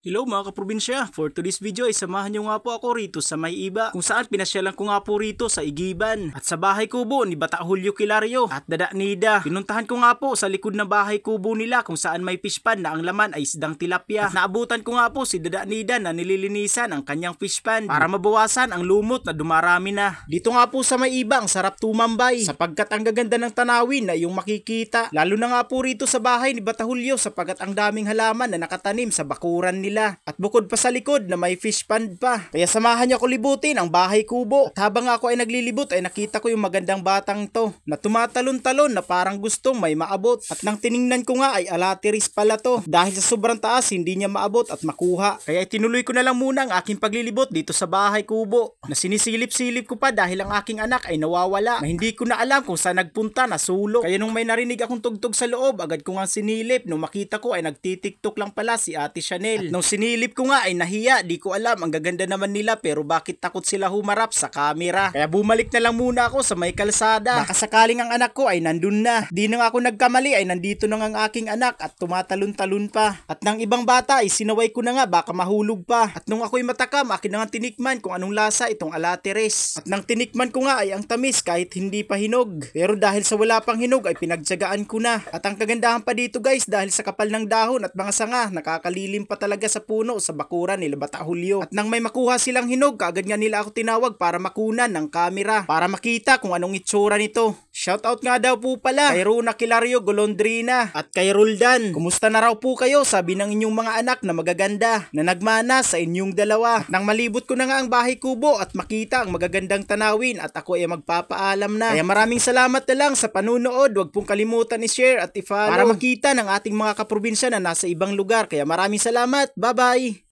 Hello mga kaprobinsya, for today's video ay samahan nyo nga po ako rito sa May Iba kung saan pinasyalan ko nga po rito sa Igiban at sa bahay kubo ni Bata Julio Kilario at Dada Nida. Pinuntahan ko nga po sa likod ng bahay kubo nila kung saan may fish pan na ang laman ay isdang tilapia. At naabutan ko nga po si Dada Nida na nililinisan ang kanyang fish pan para mabawasan ang lumot na dumarami na. Dito nga po sa May Iba ang sarap tumambay sapagkat ang gaganda ng tanawin na iyong makikita. Lalo na nga po rito sa bahay ni Bata Julio sapagkat ang daming halaman na nakatanim sa bakuran nila. At bukod pa sa likod na may fish pond pa. Kaya samahan niyo ako libutin ang bahay kubo. At habang ako ay naglilibot ay nakita ko yung magandang batang to na tumatalon-talon na parang gustong may maabot. At nang tiningnan ko nga ay alateris pala to. Dahil sa sobrang taas hindi niya maabot at makuha. Kaya tinuloy ko na lang muna ang aking paglilibot dito sa bahay kubo. Na sinisilip-silip ko pa dahil ang aking anak ay nawawala. Na hindi ko na alam kung saan nagpunta na sulok. Kaya nung may narinig akong tugtog sa loob agad ko nga sinilip. Nung makita ko ay nagtitiktok lang pala si Ate Chanel. At nung sinilip ko nga ay nahiya, di ko alam, ang gaganda naman nila pero bakit takot sila humarap sa camera. Kaya bumalik na lang muna ako sa may kalsada. Baka sakaling ang anak ko ay nandun na. Di na nga ako nagkamali ay nandito na ang aking anak at tumatalon-talon pa. At ng ibang bata ay sinaway ko na nga baka mahulog pa. At nung ako'y matakam, akin na nga tinikman kung anong lasa itong alateres. At nang tinikman ko nga ay ang tamis kahit hindi pa hinog. Pero dahil sa wala pang hinog ay pinagtsagaan ko na. At ang kagandahan pa dito guys dahil sa kapal ng dahon at mga sanga, nakakalilim pa talaga sa puno sa bakuran nila Bata Julio. At nang may makuha silang hinog, kaagad nga nila ako tinawag para makunan ng camera para makita kung anong itsura nito. Shoutout nga daw po pala kay Runa Kilario Golondrina at kay Roldan. Kumusta na raw po kayo? Sabi ng inyong mga anak na magaganda na nagmana sa inyong dalawa. Nang malibot ko na nga ang bahay kubo at makita ang magagandang tanawin at ako ay magpapaalam na. Kaya maraming salamat na lang sa panunood. Huwag pong kalimutan i-share at i-follow para makita ng ating mga kaprobinsya na nasa ibang lugar. Kaya maraming salamat. Bye-bye!